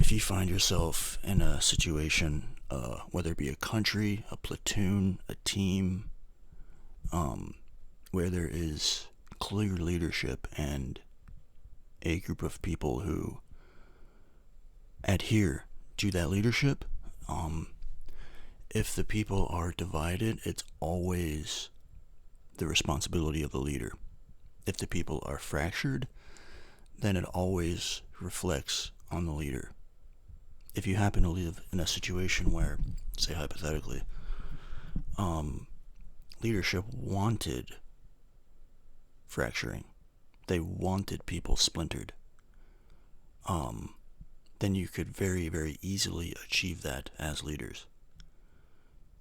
if you find yourself in a situation, whether it be a country, a platoon, a team, where there is clear leadership and a group of people who adhere to that leadership, if the people are divided, it's always the responsibility of the leader. If the people are fractured, then it always reflects on the leader. If you happen to live in a situation where, say hypothetically, leadership wanted fracturing, they wanted people splintered, then you could very, very easily achieve that as leaders.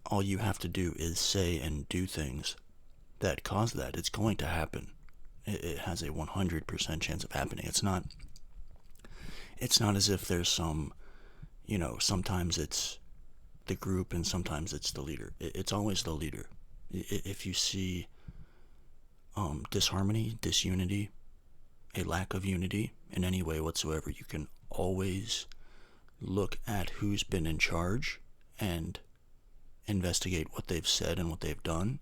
All you have to do is say and do things that cause that. It's going to happen. It has a 100% chance of happening. It's not as if there's some, sometimes it's the group and sometimes it's the leader. It's always the leader. If you see disharmony, disunity, a lack of unity in any way whatsoever, you can always look at who's been in charge and investigate what they've said and what they've done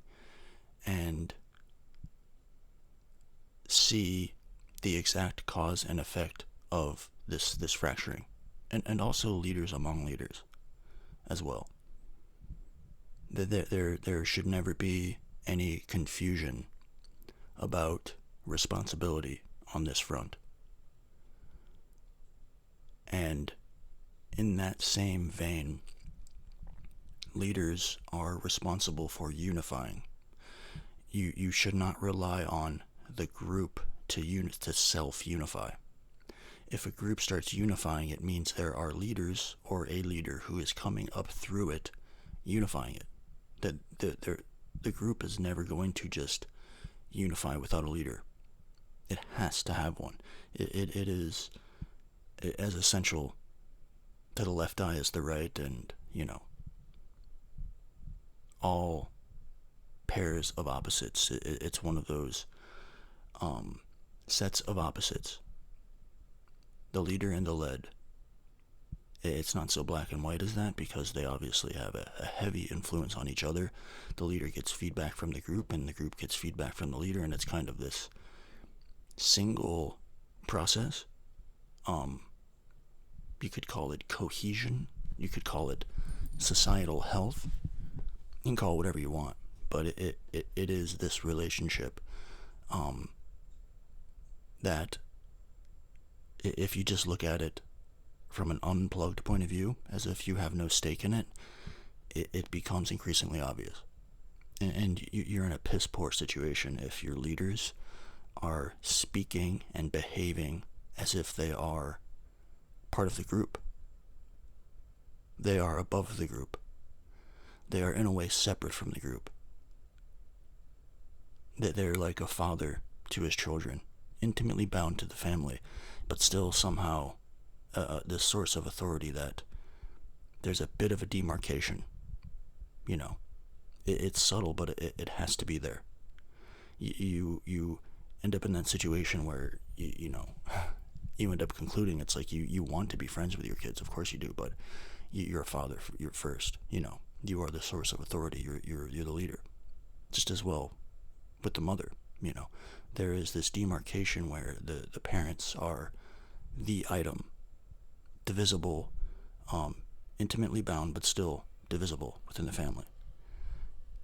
and see the exact cause and effect of this fracturing, and also leaders among leaders as well. There should never be any confusion about responsibility on this front. And in that same vein, leaders are responsible for unifying. You should not rely on the group to self-unify. If a group starts unifying, it means there are leaders or a leader who is coming up through it, unifying it. The group is never going to just unify without a leader. It has to have one. It is as essential to the left eye as the right, and, all pairs of opposites. It's one of those sets of opposites. The leader and the led. It's not so black and white as that, because they obviously have a heavy influence on each other. The leader gets feedback from the group, and the group gets feedback from the leader, and it's kind of this single process. You could call it cohesion. You could call it societal health. You can call it whatever you want, but it is this relationship that, if you just look at it from an unplugged point of view, as if you have no stake in it, it becomes increasingly obvious. And you're in a piss poor situation if your leaders are speaking and behaving as if they are part of the group. They are above the group. They are in a way separate from the group. They're like a father to his children, intimately bound to the family, but still somehow this source of authority that there's a bit of a demarcation. It's subtle, but it has to be there. You end up in that situation where you end up concluding it's like you want to be friends with your kids, of course you do, but you're a father. You're first. You are the source of authority. You're the leader. Just as well with the mother. There is this demarcation where the parents are the item, divisible, intimately bound, but still divisible within the family.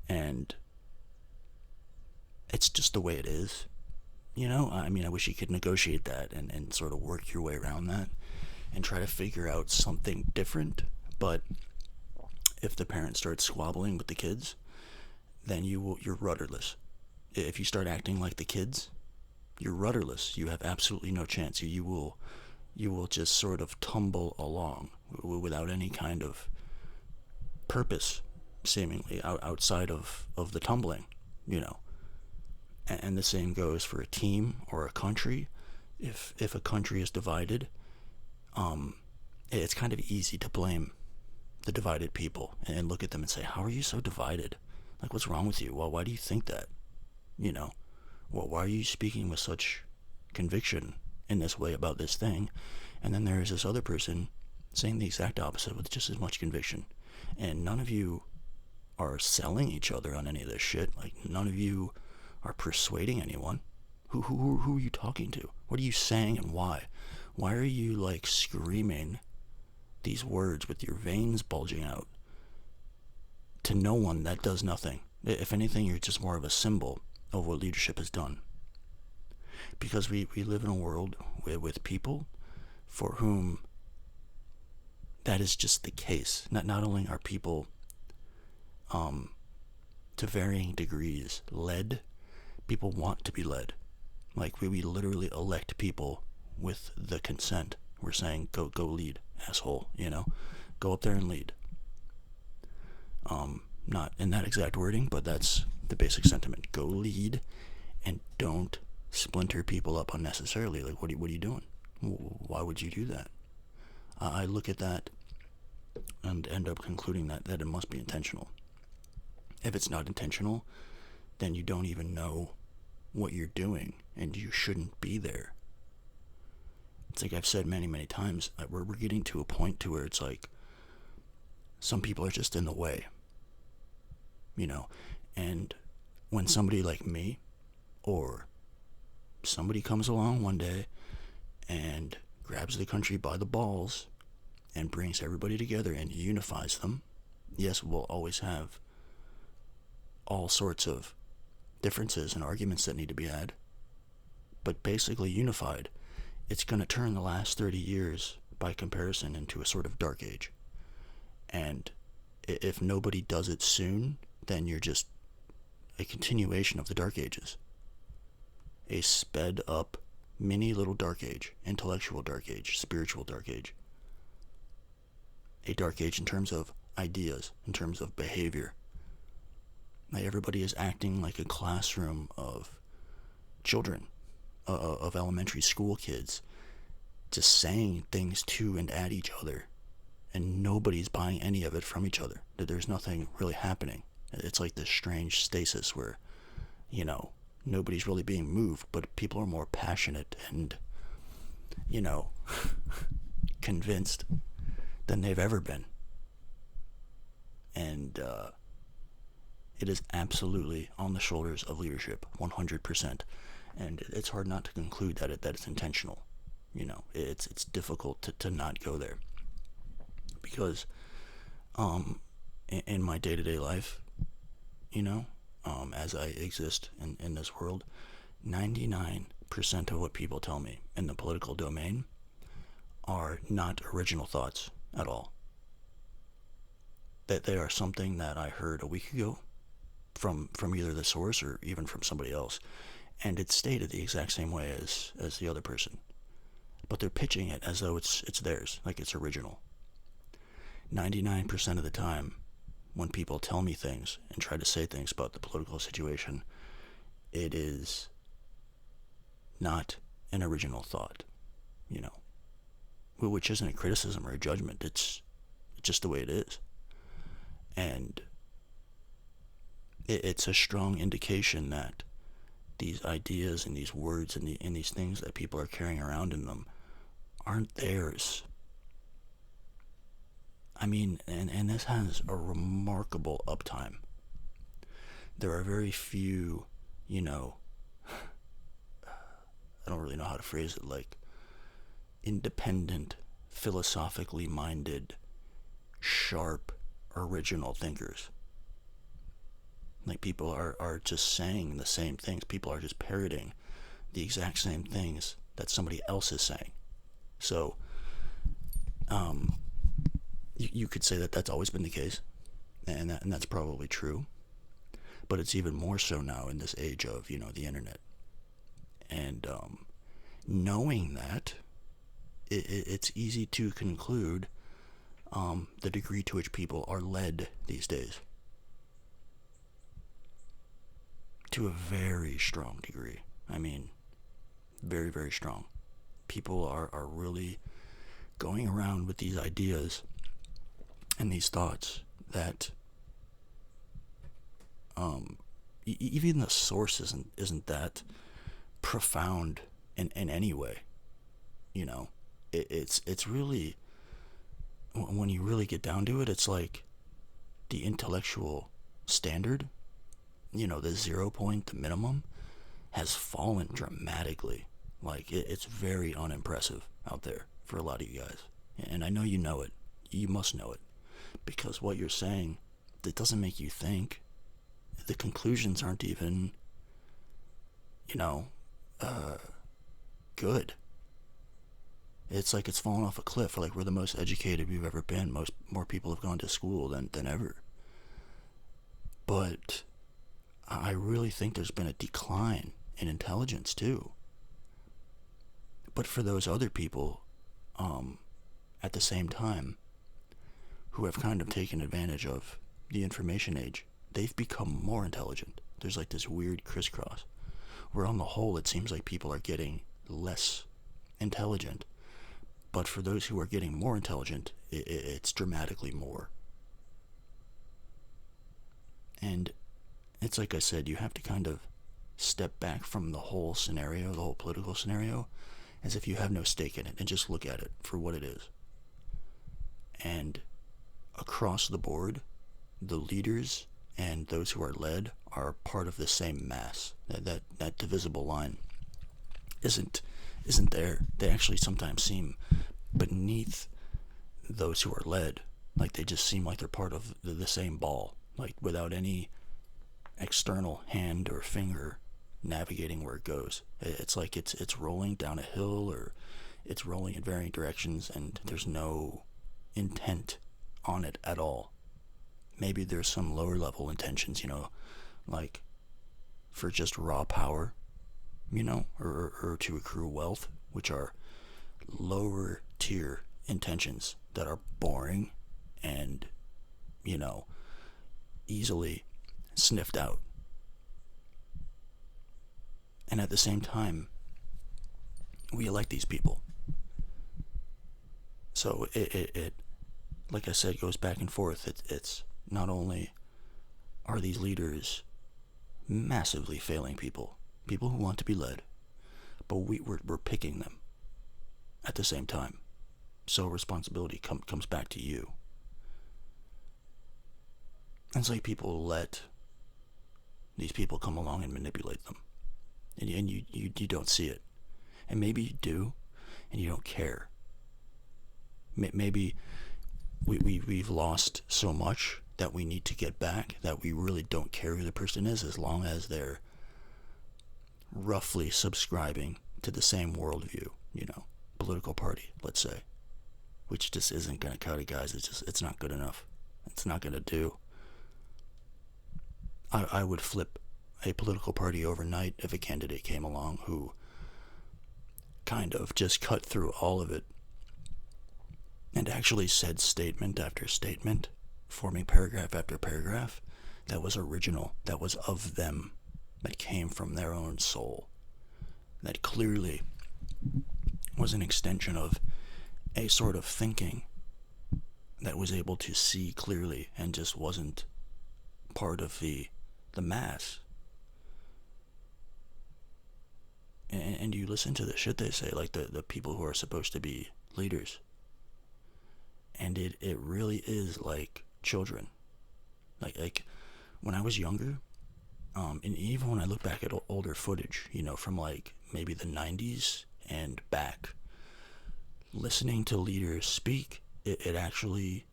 And it's just the way it is. I wish you could negotiate that and sort of work your way around that and try to figure out something different. But if the parents start squabbling with the kids, then you're rudderless. If you start acting like the kids, you're rudderless. You have absolutely no chance. You will just sort of tumble along without any kind of purpose, seemingly, outside of the tumbling, And the same goes for a team or a country. If a country is divided, it's kind of easy to blame the divided people and look at them and say, how are you so divided? Like, what's wrong with you? Well, why do you think that? Why are you speaking with such conviction in this way about this thing? And then there's this other person saying the exact opposite with just as much conviction. And none of you are selling each other on any of this shit. Like, none of you are persuading anyone. Who are you talking to? What are you saying and why? Why are you, like, screaming these words with your veins bulging out to no one that does nothing? If anything, you're just more of a symbol of what leadership has done. Because we live in a world with people for whom that is just the case. Not only are people to varying degrees led, people want to be led. Like, we literally elect people with the consent. We're saying, go lead, asshole, you know? Go up there and lead. Not in that exact wording, but that's the basic sentiment. Go lead, and don't splinter people up unnecessarily. Like, what are you doing? Why would you do that? I look at that and end up concluding that it must be intentional. If it's not intentional, then you don't even know what you're doing, and you shouldn't be there. It's like I've said many, many times, we're getting to a point to where it's like some people are just in the way, you know? And when somebody like me or somebody comes along one day and grabs the country by the balls and brings everybody together and unifies them, yes, we'll always have all sorts of differences and arguments that need to be had, but basically unified, it's going to turn the last 30 years by comparison into a sort of dark age. And if nobody does it soon, then you're just a continuation of the dark ages. A sped up mini little dark age, intellectual dark age, spiritual dark age. A dark age in terms of ideas, in terms of behavior. Like, everybody is acting like a classroom of children, of elementary school kids, just saying things to and at each other, and nobody's buying any of it from each other. There's nothing really happening. It's like this strange stasis where, you know, nobody's really being moved, but people are more passionate and, you know, convinced than they've ever been. And it is absolutely on the shoulders of leadership, 100%. And it's hard not to conclude that it's intentional. You know, it's difficult to not go there. Because in my day-to-day life, you know, as I exist in this world, 99% of what people tell me in the political domain are not original thoughts at all. That they are something that I heard a week ago from either the source or even from somebody else, and it's stated the exact same way as the other person, but they're pitching it as though it's theirs, like it's original. 99% of the time, when people tell me things and try to say things about the political situation, it is not an original thought, you know, which isn't a criticism or a judgment. It's just the way it is. And it's a strong indication that these ideas and these words and these things that people are carrying around in them aren't theirs. I mean, and this has a remarkable uptime. There are very few, you know, I don't really know how to phrase it, like independent, philosophically minded, sharp, original thinkers. Like, people are just saying the same things. People are just parroting the exact same things that somebody else is saying. So, you could say that that's always been the case, and that's probably true. But it's even more so now in this age of, you know, the internet. And knowing that, it's easy to conclude the degree to which people are led these days. To a very strong degree. I mean, very, very strong. People are really going around with these ideas and these thoughts that even the source isn't that profound in any way. You know, it's really when you really get down to it, it's like the intellectual standard, the 0 point, the minimum, has fallen dramatically. Like, it's very unimpressive out there for a lot of you guys. And I know you know it. You must know it. Because what you're saying, it doesn't make you think. The conclusions aren't even, good. It's like it's fallen off a cliff. Like, we're the most educated we've ever been. More people have gone to school than ever. But I really think there's been a decline in intelligence too. But for those other people, at the same time, who have kind of taken advantage of the information age, they've become more intelligent. There's like this weird crisscross, where on the whole it seems like people are getting less intelligent. But for those who are getting more intelligent, it's dramatically more. And it's like I said, you have to kind of step back from the whole scenario, the whole political scenario, as if you have no stake in it, and just look at it for what it is. And across the board, the leaders and those who are led are part of the same mass. That divisible line isn't there. They actually sometimes seem beneath those who are led. Like, they just seem like they're part of the same ball, like without any external hand or finger navigating where it goes. It's like it's rolling down a hill, or it's rolling in varying directions, and there's no intent on it at all. Maybe there's some lower level intentions, like for just raw power, or to accrue wealth, which are lower tier intentions that are boring and, easily sniffed out. And at the same time, we elect these people. So it like I said, goes back and forth. It's not only are these leaders massively failing people who want to be led, but we're picking them at the same time. So responsibility comes back to you. And it's like people let these people come along and manipulate them. And you don't see it. And maybe you do, and you don't care. Maybe we've lost so much that we need to get back, that we really don't care who the person is, as long as they're roughly subscribing to the same worldview, political party, let's say, which just isn't going to cut it, guys. It's not good enough. It's not going to do. I would flip a political party overnight if a candidate came along who kind of just cut through all of it and actually said statement after statement, forming paragraph after paragraph, that was original, that was of them, that came from their own soul, that clearly was an extension of a sort of thinking that was able to see clearly and just wasn't part of the mass. And you listen to the shit they say, like the people who are supposed to be leaders, and it really is like children. Like when I was younger, and even when I look back at older footage, from like maybe the 90s and back, listening to leaders speak, it actually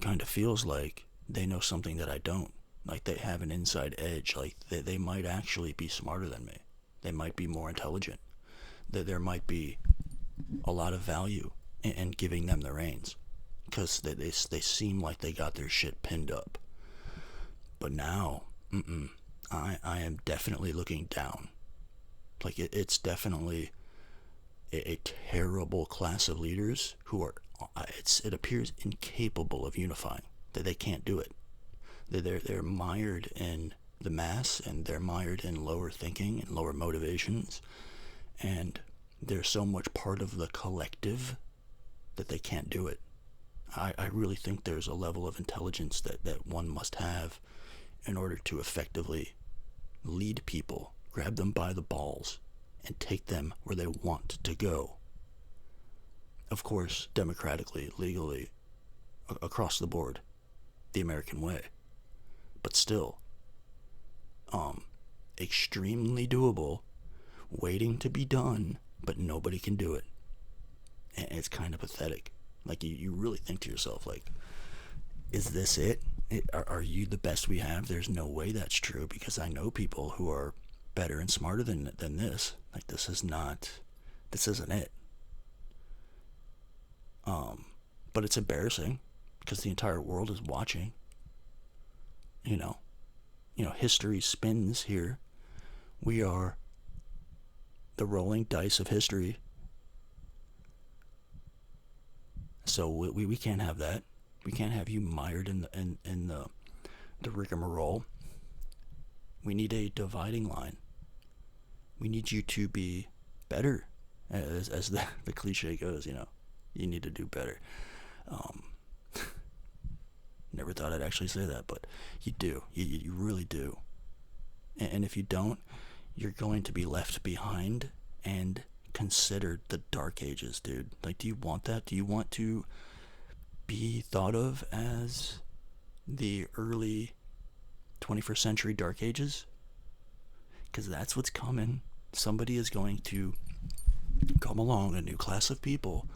kind of feels like they know something that I don't. Like they have an inside edge. Like they might actually be smarter than me. They might be more intelligent. That there might be a lot of value in giving them the reins, because they seem like they got their shit pinned up. But now, I am definitely looking down. Like it's definitely a terrible class of leaders who are, it appears incapable of unifying. That they can't do it. They're mired in the mass, and they're mired in lower thinking and lower motivations, and they're so much part of the collective that they can't do it. I really think there's a level of intelligence that one must have in order to effectively lead people, grab them by the balls, and take them where they want to go. Of course, democratically, legally, across the board the American way. But still, extremely doable, waiting to be done, but nobody can do it. And it's kind of pathetic. Like, you really think to yourself, like, is this it? Are you the best we have? There's no way that's true, because I know people who are better and smarter than this. Like, this isn't it. But it's embarrassing because the entire world is watching. You know, history spins here. We are the rolling dice of history. So we can't have that. We can't have you mired in the rigmarole. We need a dividing line. We need you to be better, as the cliche goes. You need to do better. Never thought I'd actually say that, but you do. You really do. And if you don't, you're going to be left behind and considered the Dark Ages, dude. Like, do you want that? Do you want to be thought of as the early 21st century Dark Ages? Because that's what's coming. Somebody is going to come along, a new class of people,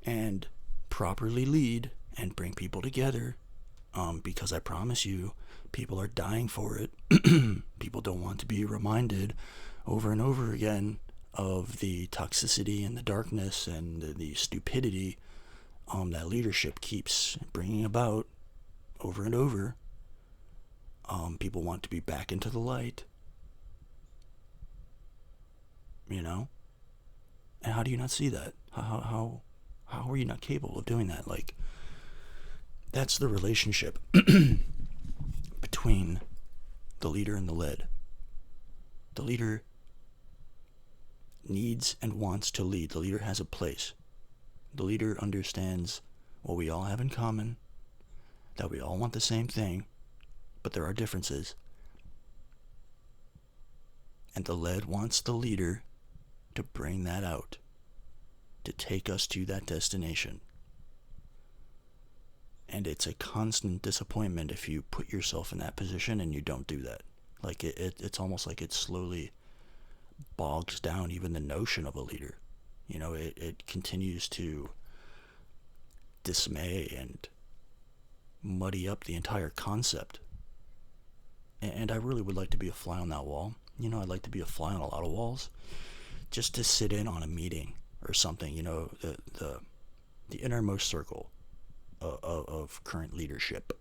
and properly lead and bring people together. Because I promise you, people are dying for it. People don't want to be reminded over and over again of the toxicity and the darkness and the stupidity that leadership keeps bringing about over and over. People want to be back into the light. And how do you not see that? How are you not capable of doing that? Like, that's the relationship between the leader and the led. The leader needs and wants to lead. The leader has a place. The leader understands what we all have in common, that we all want the same thing, but there are differences. And the led wants the leader to bring that out, to take us to that destination. And it's a constant disappointment if you put yourself in that position and you don't do that. Like, it's almost like it slowly bogs down even the notion of a leader. It continues to dismay and muddy up the entire concept. And I really would like to be a fly on that wall. I'd like to be a fly on a lot of walls, just to sit in on a meeting or something. The innermost circle of current leadership,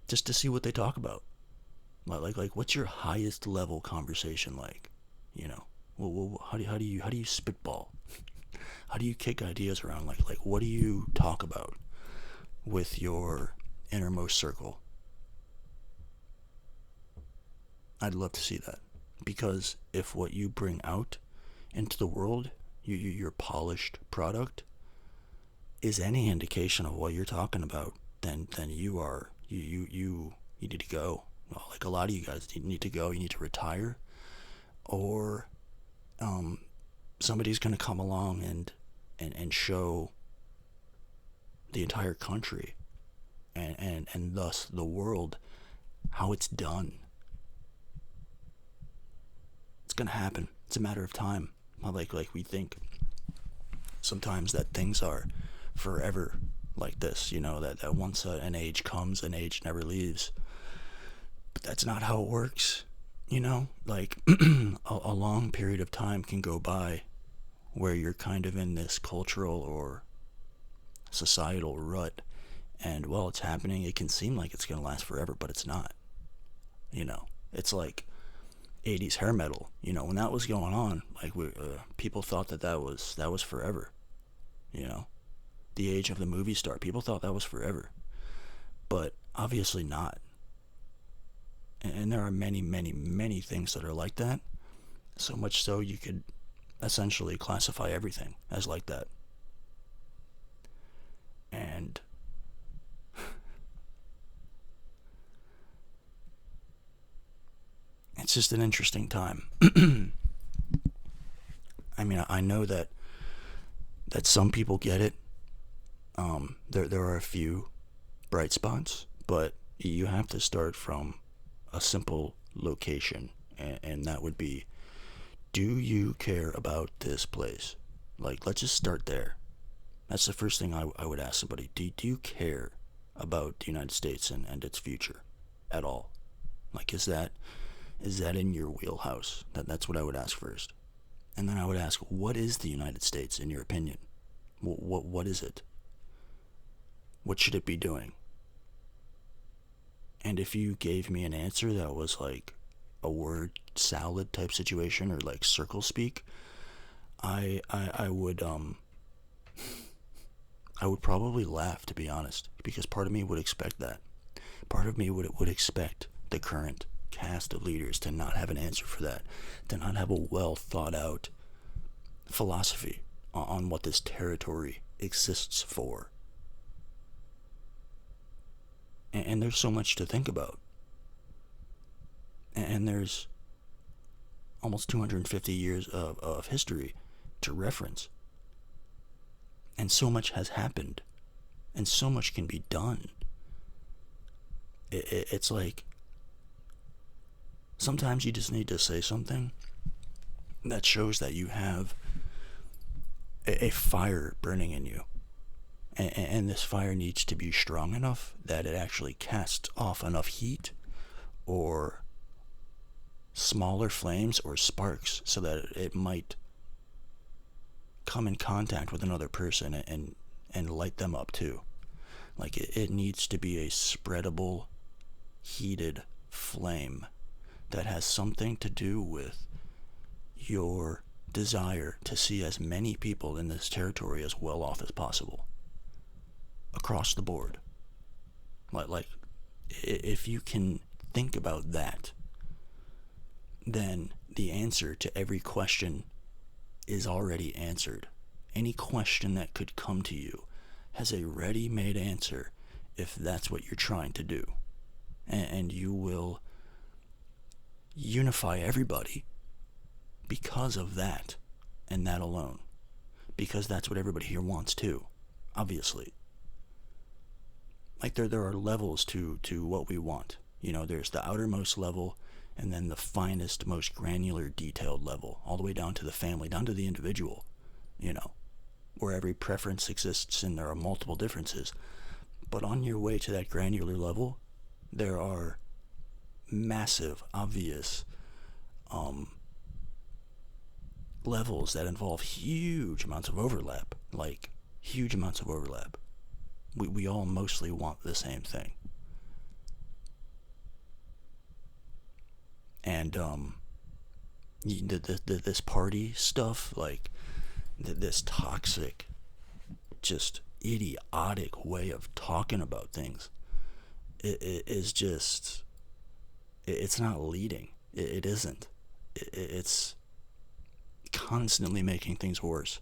just to see what they talk about. Like what's your highest level conversation like? Well, how do you spitball? How do you kick ideas around? Like what do you talk about with your innermost circle? I'd love to see that, because if what you bring out into the world, your polished product, is any indication of what you're talking about, then you need to go. Well, like, a lot of you guys need to go. You need to retire, or somebody's going to come along and show the entire country and thus the world how it's done. It's going to happen. It's a matter of time. Like we think sometimes that things are forever like this, that once an age comes, an age never leaves. But that's not how it works. Like a long period of time can go by where you're kind of in this cultural or societal rut, and while it's happening, it can seem like it's going to last forever, but it's not. It's like 80s hair metal. When that was going on, like, people thought that was forever. The age of the movie star, people thought that was forever, but obviously not. And there are many, many, many things that are like that. So much so you could essentially classify everything as like that. And it's just an interesting time. I mean, I know that some people get it. There are a few bright spots, but you have to start from a simple location, and that would be, do you care about this place? Like, let's just start there. That's the first thing I would ask somebody. Do you care about the United States and its future at all? Like, is that in your wheelhouse? That's what I would ask first. And then I would ask, what is the United States in your opinion? What is it? What should it be doing? And if you gave me an answer that was like a word salad type situation or like circle speak, I would I would probably laugh, to be honest, because part of me would expect that. Part of me would expect the current cast of leaders to not have an answer for that, to not have a well thought out philosophy on what this territory exists for. And there's so much to think about. And there's almost 250 years of history to reference. And so much has happened. And so much can be done. It's like, sometimes you just need to say something that shows that you have a fire burning in you. And this fire needs to be strong enough that it actually casts off enough heat or smaller flames or sparks so that it might come in contact with another person and light them up too. Like, it needs to be a spreadable, heated flame that has something to do with your desire to see as many people in this territory as well off as possible. Across the board. Like, if you can think about that, then the answer to every question is already answered. Any question that could come to you has a ready-made answer if that's what you're trying to do. And you will unify everybody because of that, and that alone. Because that's what everybody here wants too, obviously. Like, there are levels to what we want. You know, there's the outermost level, and then the finest, most granular, detailed level, all the way down to the family, down to the individual, you know, where every preference exists and there are multiple differences. But on your way to that granular level, there are massive, obvious levels that involve huge amounts of overlap, like huge amounts of overlap. We all mostly want the same thing. And this party stuff, like this toxic, just idiotic way of talking about things, it is just, it's not leading. It isn't. It's constantly making things worse.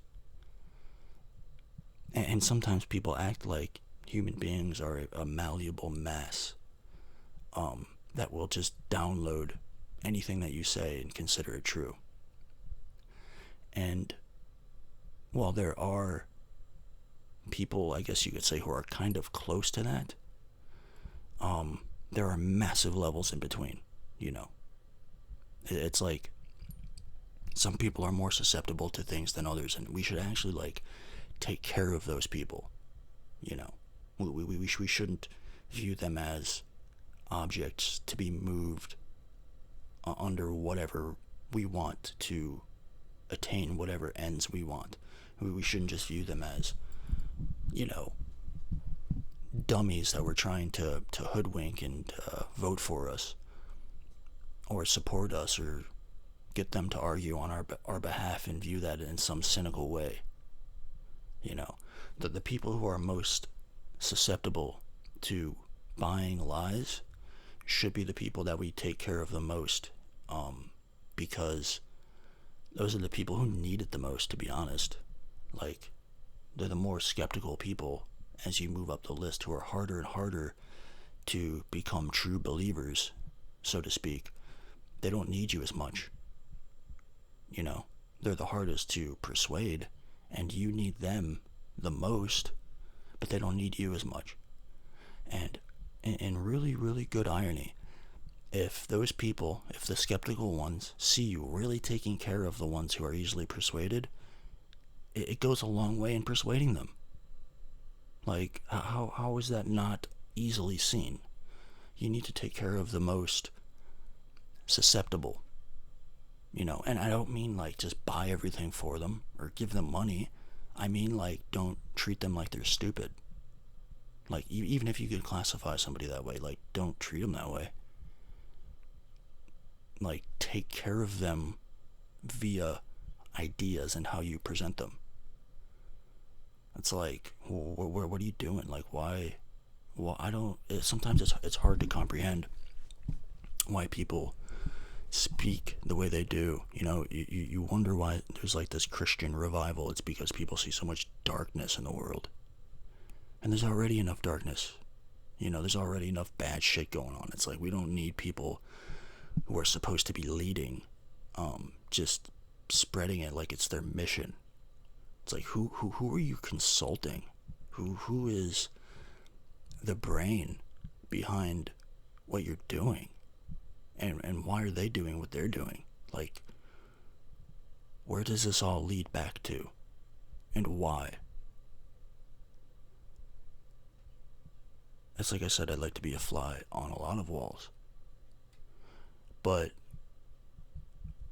And sometimes people act like human beings are a malleable mass that will just download anything that you say and consider it true. And while there are people, I guess you could say, who are kind of close to that, there are massive levels in between, you know. It's like some people are more susceptible to things than others, and we should actually, like, take care of those people, you know. We shouldn't view them as objects to be moved under whatever we want to attain whatever ends we want. We shouldn't just view them as, you know, dummies that we're trying to hoodwink and vote for us or support us or get them to argue on our behalf and view that in some cynical way. You know, the people who are most susceptible to buying lies should be the people that we take care of the most, because those are the people who need it the most, to be honest. Like, they're the more skeptical people as you move up the list, who are harder and harder to become true believers, so to speak. They don't need you as much. You know, they're the hardest to persuade, and you need them the most, but they don't need you as much. And in really, really good irony, if those people, if the skeptical ones see you really taking care of the ones who are easily persuaded, it goes a long way in persuading them. Like, how is that not easily seen? You need to take care of the most susceptible, and I don't mean like just buy everything for them or give them money. I mean like don't treat them like they're stupid. Like even if you could classify somebody that way, like don't treat them that way. Like take care of them via ideas and how you present them. It's like, what are you doing? Like why? Well, I don't. Sometimes it's hard to comprehend why people speak the way they do. You wonder why there's like this Christian revival. It's because people see so much darkness in the world. And there's already enough darkness. There's already enough bad shit going on. It's like we don't need people who are supposed to be leading, just spreading it like it's their mission. It's like who are you consulting? Who is the brain behind what you're doing? And why are they doing what they're doing? Like, where does this all lead back to? And why? It's like I said, I'd like to be a fly on a lot of walls. But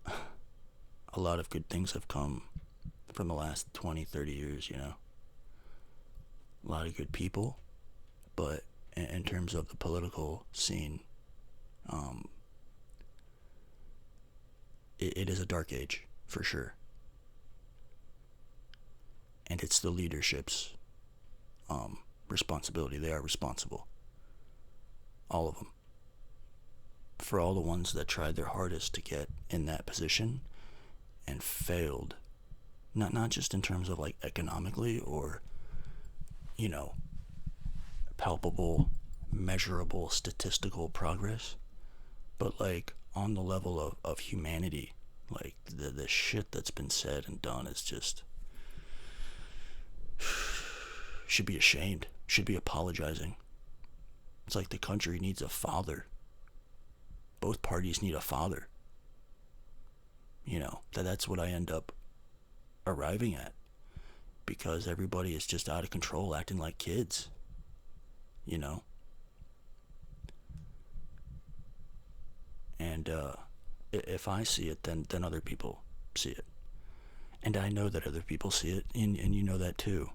a lot of good things have come from the last 20, 30 years, A lot of good people. But in terms of the political scene, it is a dark age, for sure. And it's the leadership's responsibility. They are responsible. All of them. For all the ones that tried their hardest to get in that position and failed. Not just in terms of like economically or, palpable, measurable, statistical progress, but like on the level of humanity. Like the shit that's been said and done is just should be ashamed, should be apologizing. It's like the country needs a father. Both parties need a father. That's what I end up arriving at, because everybody is just out of control, acting like kids. And if I see it, then other people see it, and I know that other people see it, and you know that too.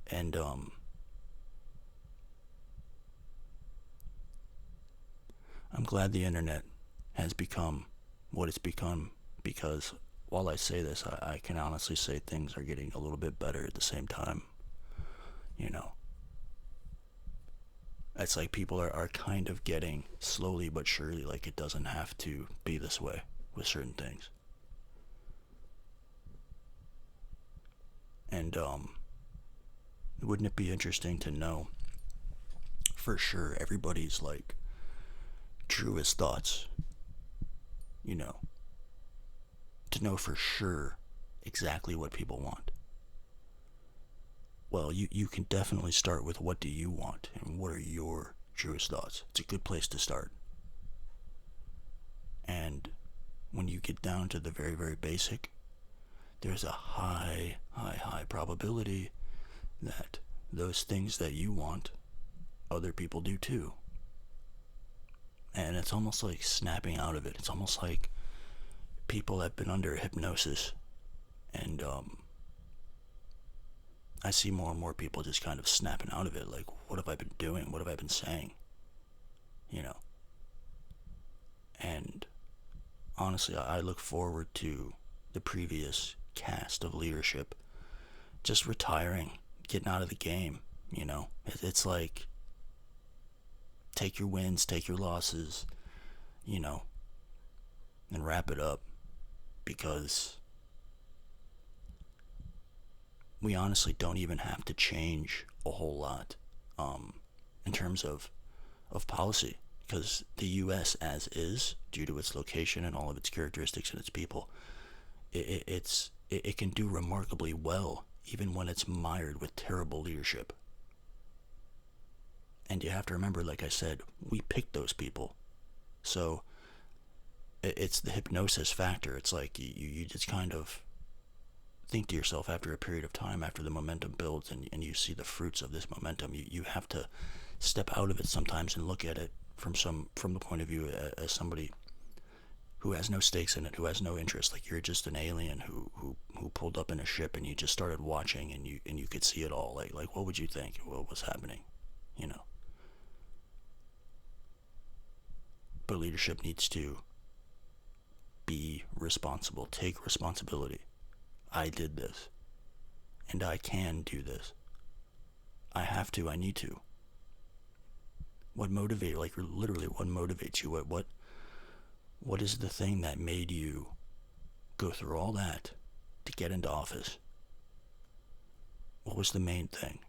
And I'm glad the internet has become what it's become, because while I say this, I can honestly say things are getting a little bit better at the same time. It's like people are kind of getting slowly but surely, like it doesn't have to be this way with certain things. And wouldn't it be interesting to know for sure everybody's like truest thoughts, to know for sure exactly what people want? Well, you can definitely start with what do you want and what are your truest thoughts. It's a good place to start. And when you get down to the very, very basic, there's a high probability that those things that you want, other people do too. And it's almost like snapping out of it. It's almost like people have been under hypnosis, and I see more and more people just kind of snapping out of it. Like, what have I been doing? What have I been saying? And honestly, I look forward to the previous cast of leadership just retiring, getting out of the game. It's like, take your wins, take your losses, and wrap it up, because we honestly don't even have to change a whole lot in terms of policy, because the U.S. as is, due to its location and all of its characteristics and its people, it can do remarkably well even when it's mired with terrible leadership. And you have to remember, like I said, we picked those people. So it's the hypnosis factor. It's like you just kind of think to yourself after a period of time, after the momentum builds and you see the fruits of this momentum, you have to step out of it sometimes and look at it from the point of view as somebody who has no stakes in it, who has no interest. Like you're just an alien who pulled up in a ship and you just started watching and you could see it all. Like what would you think? What was happening? You know. But leadership needs to be responsible, take responsibility. I did this, and I can do this. I have to, I need to. What motivates, like literally what motivates you? What is the thing that made you go through all that to get into office? What was the main thing?